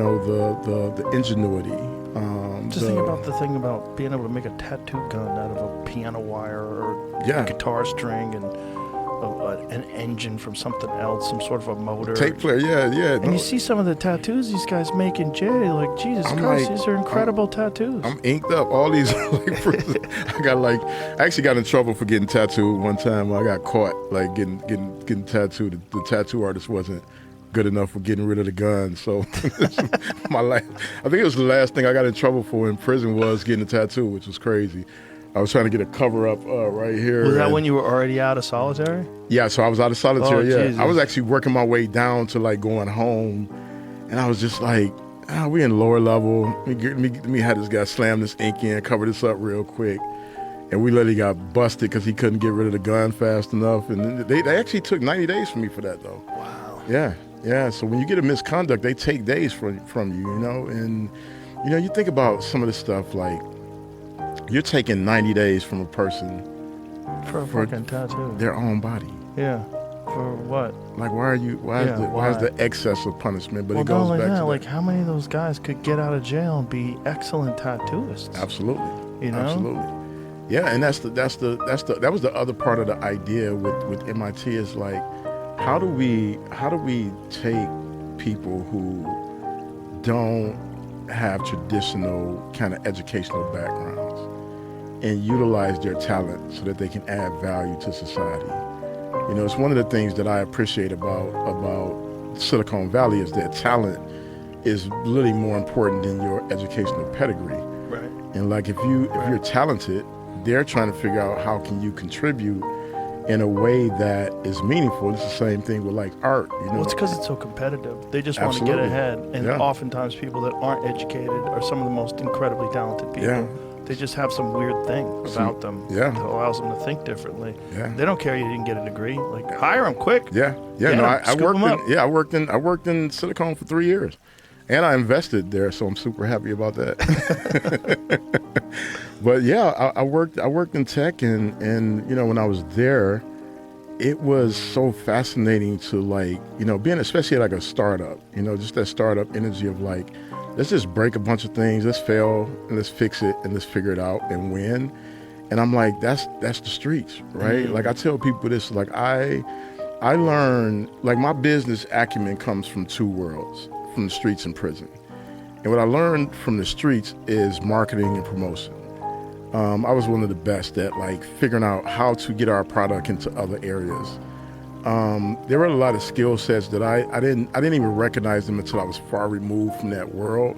the ingenuity. Just think about the thing about being able to make a tattoo gun out of a piano wire or Yeah. guitar string and an engine from something else, some sort of a motor. Tape player, yeah. And you see some of the tattoos these guys make in jail, like, Jesus Christ, these are incredible tattoos. I'm inked up. All these, I actually got in trouble for getting tattooed one time. I got caught, like, getting tattooed. The tattoo artist wasn't good enough for getting rid of the gun. So my life, I think it was the last thing I got in trouble for in prison was getting a tattoo, which was crazy. I was trying to get a cover up right here. Was that when you were already out of solitary? Yeah, so I was out of solitary. Yeah, Jesus. I was actually working my way down to like going home, and I was just like, we in lower level. Let me have this guy slam this ink in, cover this up real quick, and we literally got busted because he couldn't get rid of the gun fast enough. And they actually took 90 days from me for that though. Wow. Yeah. So when you get a misconduct, they take days from you, and you think about some of the stuff like. You're taking 90 days from a person for a fucking tattoo. Their own body. Yeah. For what? Like, why is the excess of punishment? But it goes back to like how many of those guys could get out of jail and be excellent tattooists? Absolutely. You know? Absolutely. Yeah, and that was the other part of the idea with MIT is like, how do we take people who don't have traditional kind of educational backgrounds and utilize their talent so that they can add value to society. It's one of the things that I appreciate about Silicon Valley is that talent is really more important than your educational pedigree. Right. And like if you're talented, they're trying to figure out how can you contribute in a way that is meaningful. It's the same thing with like art. Well, it's because it's so competitive. They just want to get ahead. And oftentimes people that aren't educated are some of the most incredibly talented people. Yeah. They just have some weird thing about them that allows them to think differently. Yeah. They don't care you didn't get a degree. Like, hire them quick. Yeah. No, I worked in Silicon for 3 years. And I invested there, so I'm super happy about that. But yeah, I worked in tech, and when I was there, it was so fascinating to being especially like a startup, just that startup energy of like, let's just break a bunch of things, let's fail, and let's fix it, and let's figure it out and win. And I'm like, that's the streets, right? Mm-hmm. Like I tell people this, like I learned, like my business acumen comes from two worlds, from the streets and prison. And what I learned from the streets is marketing and promotion. I was one of the best at like figuring out how to get our product into other areas. There were a lot of skill sets that I didn't even recognize them until I was far removed from that world.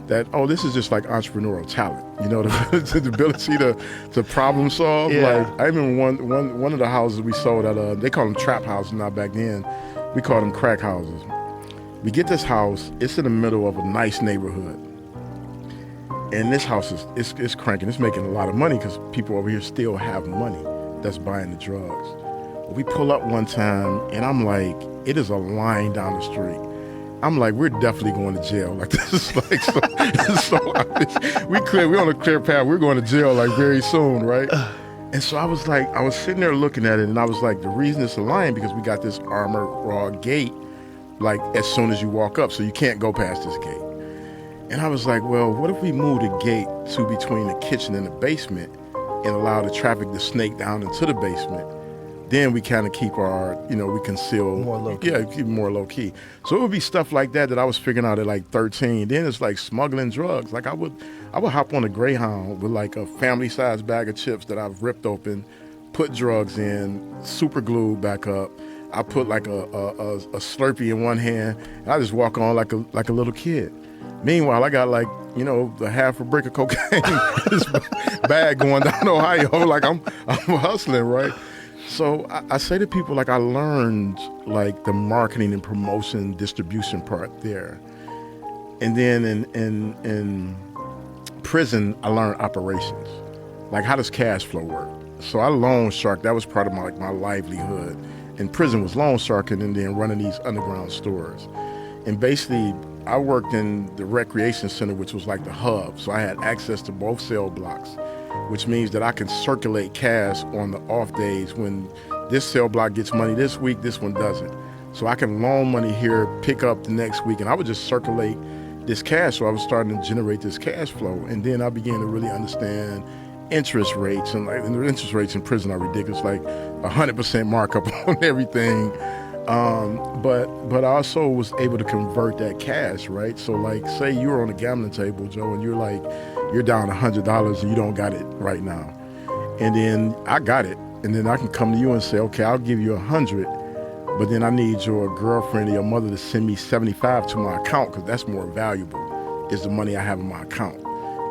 That, this is just like entrepreneurial talent, the ability to problem solve. Yeah. Like I remember one of the houses we sold at they called them trap houses now back then. We called them crack houses. We get this house, it's in the middle of a nice neighborhood. And this house is cranking, it's making a lot of money because people over here still have money that's buying the drugs. We pull up one time and I'm like, it is a line down the street. I'm like, we're definitely going to jail. Like this is like so obvious. We're on a clear path, we're going to jail like very soon, right? And so I was sitting there looking at it and I was like, the reason it's a line because we got this armored raw gate like as soon as you walk up, so you can't go past this gate. And I was like, well, what if we move the gate to between the kitchen and the basement and allow the traffic to snake down into the basement? Then we kind of keep our, we conceal. More low key. Yeah, keep it more low key. So it would be stuff like that I was figuring out at like 13. Then it's like smuggling drugs. Like I would hop on a Greyhound with like a family-sized bag of chips that I've ripped open, put drugs in, super glued back up. I put like a Slurpee in one hand, and I just walk on like a little kid. Meanwhile, I got like, the half a brick of cocaine, this bag going down Ohio, like I'm hustling, right? So I say to people, like I learned like the marketing and promotion distribution part there. And then in prison, I learned operations. Like how does cash flow work? So I loan shark, that was part of my livelihood. In prison was loan sharking and then running these underground stores. And basically, I worked in the recreation center, which was like the hub. So I had access to both cell blocks, which means that I can circulate cash on the off days when this cell block gets money this week, this one doesn't. So I can loan money here, pick up the next week, and I would just circulate this cash. So I was starting to generate this cash flow. And then I began to really understand interest rates, and the interest rates in prison are ridiculous, like 100% markup on everything. But I also was able to convert that cash, right? So like, say you were on a gambling table, Joe, and you're down $100 and you don't got it right now. And then I got it. And then I can come to you and say, okay, I'll give you 100, but then I need your girlfriend or your mother to send me 75 to my account, because that's more valuable, is the money I have in my account.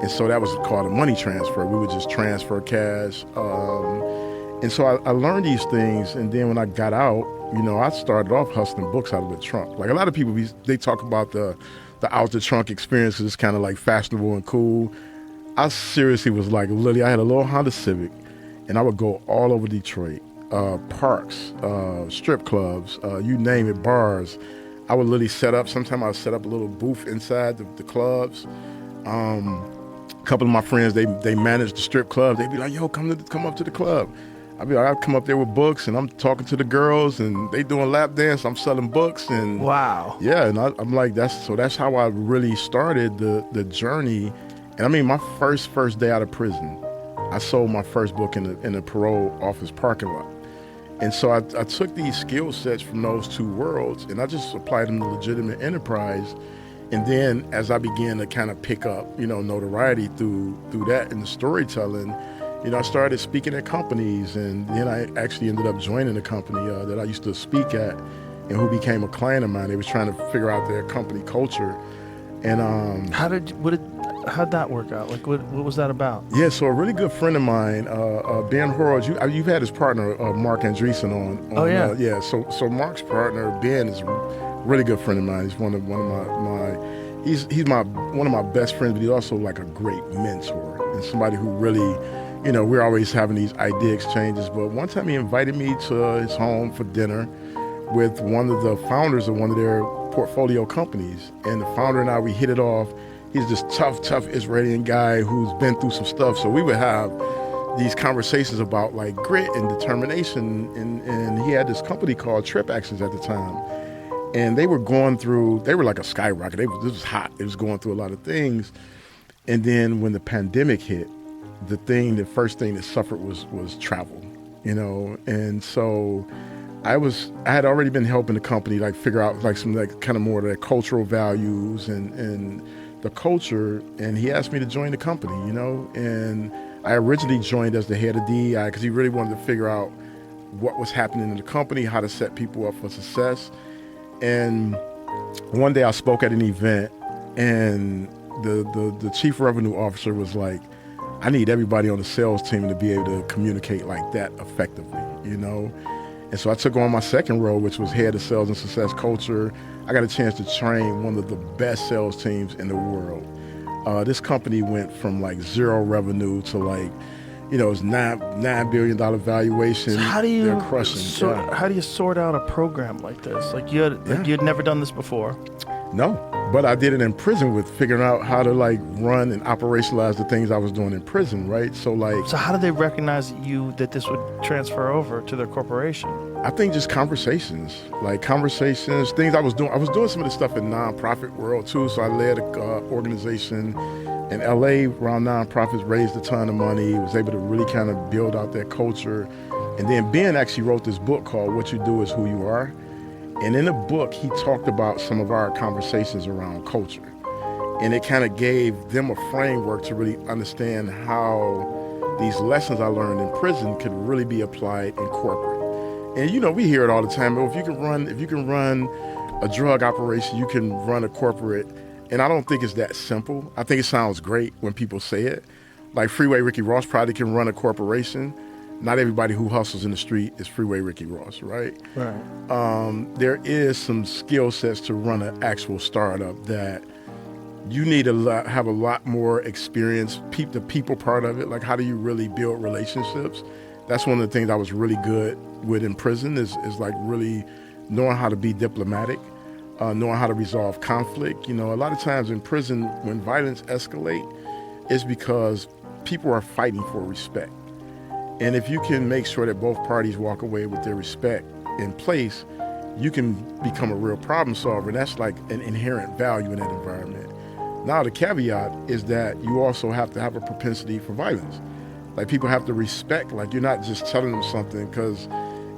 And so that was called a money transfer. We would just transfer cash. And so I learned these things. And then when I got out, I started off hustling books out of the trunk. Like a lot of people, they talk about the out the trunk experience, 'cause it's kind of like fashionable and cool. I seriously was like, literally, I had a little Honda Civic, and I would go all over Detroit, parks, strip clubs, you name it, bars. I would literally set up. Sometimes I would set up a little booth inside the clubs. A couple of my friends, they managed the strip club. They'd be like, yo, come up to the club. I'd come up there with books, and I'm talking to the girls, and they doing lap dance. I'm selling books, and wow. Yeah, and I'm like, that's how I really started the journey. And I mean, my first day out of prison, I sold my first book in a parole office parking lot. And so I took these skill sets from those two worlds, and I just applied them to legitimate enterprise. And then as I began to kind of pick up, notoriety through that and the storytelling, I started speaking at companies, and then I actually ended up joining a company that I used to speak at, and who became a client of mine. They was trying to figure out their company culture. And how'd that work out? Like, what was that about? Yeah, so a really good friend of mine, Ben Horowitz, you've had his partner, Mark Andreessen on. Oh, yeah. Yeah, so Mark's partner, Ben, is a really good friend of mine. He's one of my he's one of my best friends, but he's also like a great mentor, and somebody who really, we're always having these idea exchanges. But one time he invited me to his home for dinner with one of the founders of one of their portfolio companies. And the founder and I, we hit it off. He's this tough Israeli guy who's been through some stuff. So we would have these conversations about like grit and determination. And he had this company called Trip Actions at the time. And they were like a skyrocket. This was hot. It was going through a lot of things. And then when the pandemic hit, the first thing that suffered was travel, And so I had already been helping the company like figure out like some like kind of more of their cultural values and the culture. And he asked me to join the company, And I originally joined as the head of DEI because he really wanted to figure out what was happening in the company, how to set people up for success. And one day I spoke at an event, and the chief revenue officer was like, I need everybody on the sales team to be able to communicate like that effectively, And so I took on my second role, which was head of sales and success culture. I got a chance to train one of the best sales teams in the world. This company went from like zero revenue to like, it's $9 billion valuation. So how do you They're crushing. How do you sort out a program like this? Like you had never done this before? No, but I did it in prison with figuring out how to like run and operationalize the things I was doing in prison, right? So how did they recognize that this would transfer over to their corporation? I think just conversations, things I was doing. I was doing some of this stuff in nonprofit world too. So I led an organization in LA around nonprofits, raised a ton of money, was able to really kind of build out that culture. And then Ben actually wrote this book called What You Do Is Who You Are. And in the book, he talked about some of our conversations around culture. And it kind of gave them a framework to really understand how these lessons I learned in prison could really be applied in corporate. And we hear it all the time. If you can run a drug operation, you can run a corporate. And I don't think it's that simple. I think it sounds great when people say it. Like Freeway Ricky Ross probably can run a corporation. Not everybody who hustles in the street is Freeway Ricky Ross, right? Right. There is some skill sets to run an actual startup that you need to have a lot more experience, the people part of it. Like, how do you really build relationships? That's one of the things I was really good with in prison is like really knowing how to be diplomatic, knowing how to resolve conflict. A lot of times in prison, when violence escalates, it's because people are fighting for respect. And if you can make sure that both parties walk away with their respect in place, you can become a real problem solver. That's like an inherent value in that environment. Now the caveat is that you also have to have a propensity for violence. Like people have to respect, like you're not just telling them something because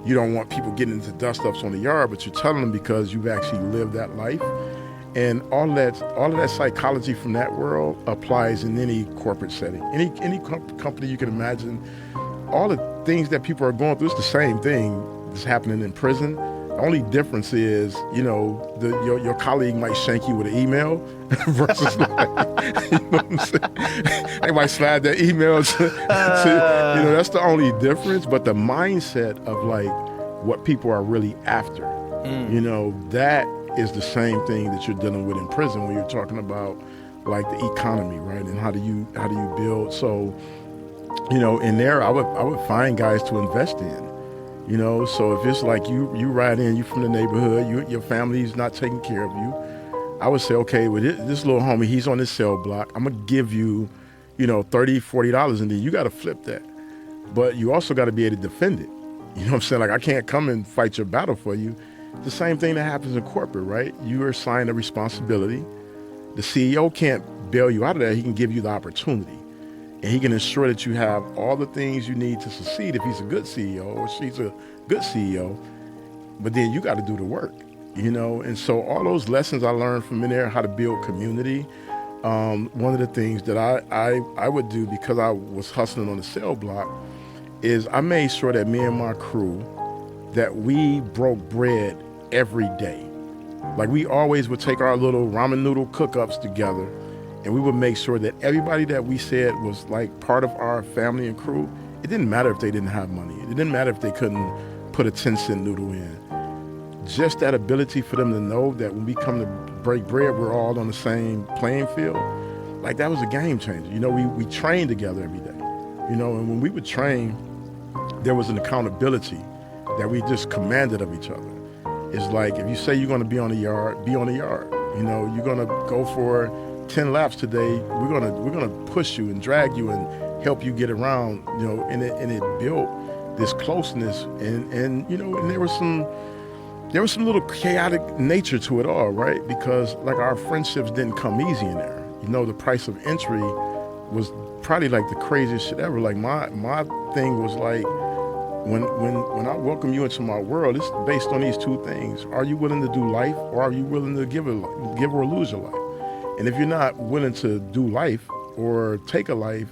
you don't want people getting into dust ups on the yard, but you're telling them because you've actually lived that life. And all of that psychology from that world applies in any corporate setting, any company you can imagine. All the things that people are going through, it's the same thing that's happening in prison. The only difference is, your colleague might shank you with an email versus like, you know what I'm saying? They might slide that email to that's the only difference. But the mindset of like what people are really after, that is the same thing that you're dealing with in prison when you're talking about like the economy, right? And how do you build? So, in there, I would find guys to invest in. So if it's like you ride in, you from the neighborhood, your family's not taking care of you, I would say, okay, with this little homie, he's on this cell block, I'm gonna give you, $30, $40, and then you gotta flip that. But you also gotta be able to defend it. You know what I'm saying? Like I can't come and fight your battle for you. The same thing that happens in corporate, right? You are assigned a responsibility. The CEO can't bail you out of that. He can give you the opportunity. And he can ensure that you have all the things you need to succeed if he's a good CEO or she's a good CEO. But then you got to do the work, And so all those lessons I learned from in there, how to build community. One of the things that I would do because I was hustling on the cell block is I made sure that me and my crew, that we broke bread every day. Like we always would take our little ramen noodle cook-ups together, and we would make sure that everybody that we said was like part of our family and crew, it didn't matter if they didn't have money. It didn't matter if they couldn't put a 10-cent noodle in. Just that ability for them to know that when we come to break bread, we're all on the same playing field. Like that was a game changer. We trained together every day. And when we would train, there was an accountability that we just commanded of each other. It's like if you say you're going to be on the yard, be on the yard. You're going to go for 10 laps today. We're gonna push you and drag you and help you get around. And it built this closeness and there was some little chaotic nature to it all, right? Because like our friendships didn't come easy in there. The price of entry was probably like the craziest shit ever. Like my thing was like, when I welcome you into my world, it's based on these two things. Are you willing to do life, or are you willing to give or lose your life? And if you're not willing to do life or take a life,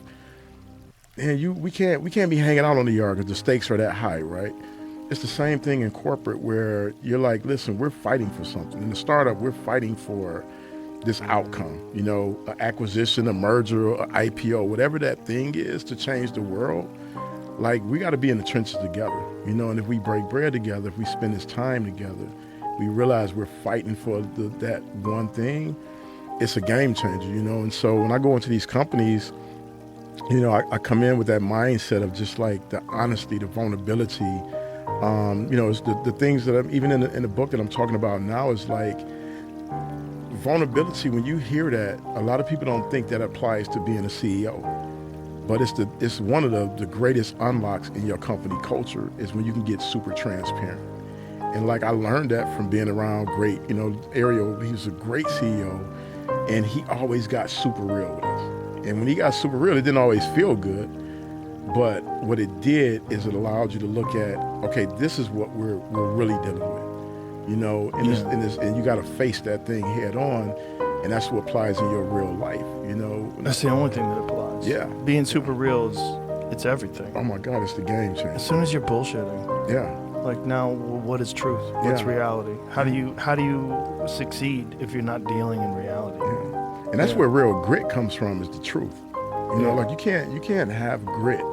then we can't be hanging out on the yard because the stakes are that high, right? It's the same thing in corporate where you're like, listen, we're fighting for something. In the startup, we're fighting for this outcome, an acquisition, a merger, an IPO, whatever that thing is to change the world. Like we got to be in the trenches together, and if we break bread together, if we spend this time together, we realize we're fighting for that one thing. It's a game changer, And so when I go into these companies, I come in with that mindset of just like the honesty, the vulnerability. It's the things that I'm even in the book that I'm talking about now is like vulnerability. When you hear that, a lot of people don't think that applies to being a CEO. But it's one of the greatest unlocks in your company culture is when you can get super transparent. And like I learned that from being around great, Ariel, he was a great CEO, and he always got super real with us. And when he got super real, it didn't always feel good. But what it did is it allowed you to look at, okay, this is what we're really dealing with, and you got to face that thing head on. And that's what applies in your real life, That's the only thing that applies. Yeah. Being super real it's everything. Oh my God, it's the game changer. As soon as you're bullshitting. Yeah. Like now, what is truth? What's reality? How do you succeed if you're not dealing in reality? Yeah. And that's where real grit comes from, is the truth. Like you can't have grit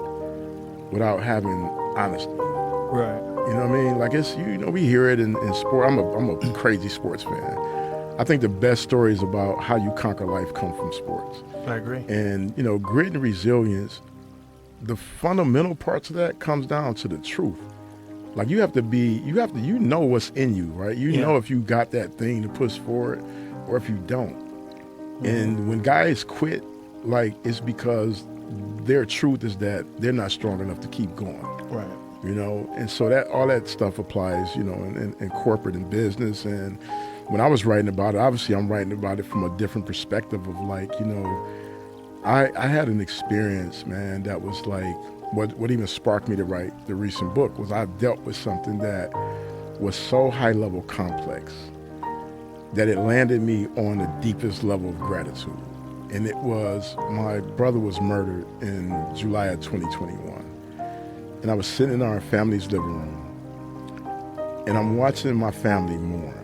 without having honesty. Right. You know what I mean? Like it's we hear it in sport. I'm a crazy sports fan. I think the best stories about how you conquer life come from sports. I agree. And, grit and resilience, the fundamental parts of that comes down to the truth. Like you know what's in you, right? You know if you got that thing to push forward or if you don't. Mm-hmm. And when guys quit, like it's because their truth is that they're not strong enough to keep going. Right. And so that all that stuff applies, in corporate and business and when I was writing about it, obviously I'm writing about it from a different perspective of like, I had an experience, man, that was like, what even sparked me to write the recent book was I dealt with something that was so high level complex that it landed me on the deepest level of gratitude. And it was, my brother was murdered in July of 2021. And I was sitting in our family's living room and I'm watching my family mourn.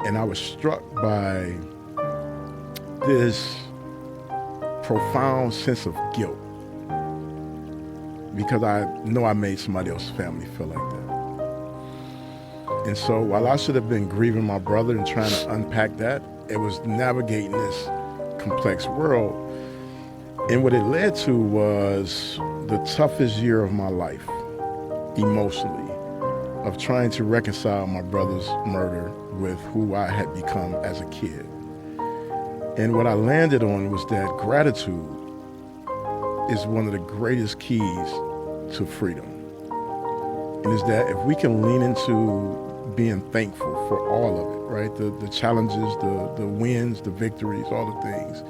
And I was struck by this profound sense of guilt because I know I made somebody else's family feel like that. And so while I should have been grieving my brother and trying to unpack that, it was navigating this complex world. And what it led to was the toughest year of my life, emotionally, of trying to reconcile my brother's murder with who I had become as a kid. And what I landed on was that gratitude is one of the greatest keys to freedom. And is that if we can lean into being thankful for all of it, right? The challenges, the wins, the victories, all the things,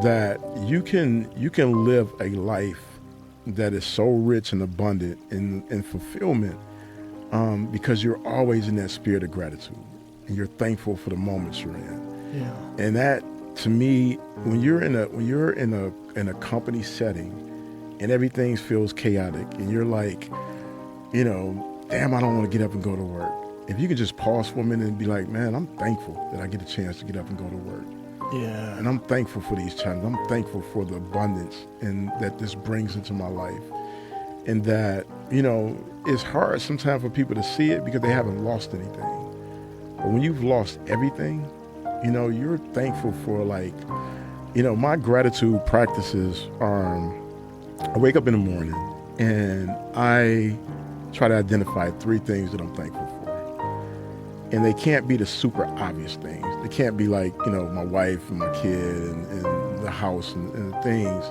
that you can live a life that is so rich and abundant in fulfillment because you're always in that spirit of gratitude and you're thankful for the moments you're in. Yeah. And that, to me, when you're in a company setting and everything feels chaotic and you're like, damn, I don't want to get up and go to work. If you could just pause for a minute and be like, man, I'm thankful that I get a chance to get up and go to work. Yeah. And I'm thankful for these challenges. I'm thankful for the abundance and that this brings into my life. And that, it's hard sometimes for people to see it because they haven't lost anything. But when you've lost everything, you're thankful for my gratitude practices are, I wake up in the morning and I try to identify 3 things that I'm thankful for. And they can't be the super obvious things. They can't be like, my wife and my kid and the house and the things.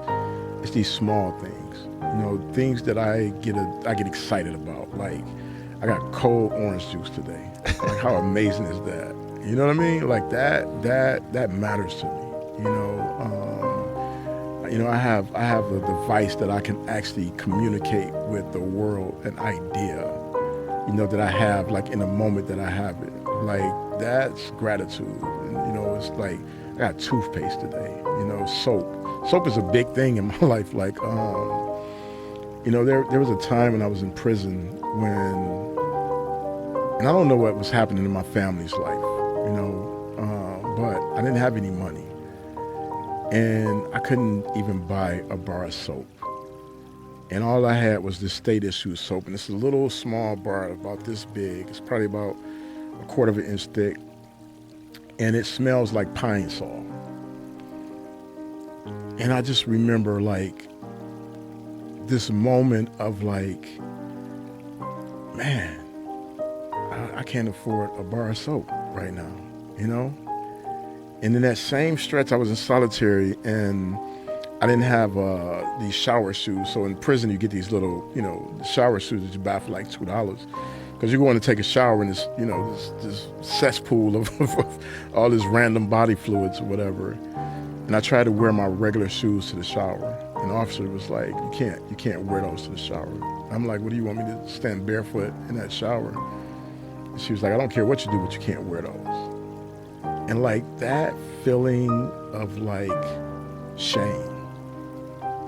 It's these small things, things that I get excited about. Like, I got cold orange juice today. Like, how amazing is that? You know what I mean? Like that matters to me. I have a device that I can actually communicate with the world, an idea, that I have, like in the moment that I have it. Like, that's gratitude. And, it's like, I got toothpaste today, soap. Soap is a big thing in my life. Like, there was a time when I was in prison and I don't know what was happening in my family's life, but I didn't have any money. And I couldn't even buy a bar of soap. And all I had was this state issue soap. And it's a little small bar about this big. It's probably about 1/4 of an inch thick. And it smells like pine sol. And I just remember this moment of man, I can't afford a bar of soap right now, And in that same stretch, I was in solitary and I didn't have these shower shoes. So in prison, you get these little, shower shoes that you buy for like $2 because you're going to take a shower in this, this cesspool of all this random body fluids or whatever. And I tried to wear my regular shoes to the shower. And the officer was like, you can't wear those to the shower. I'm like, what do you want me to stand barefoot in that shower? And she was like, I don't care what you do, but you can't wear those. And that feeling of shame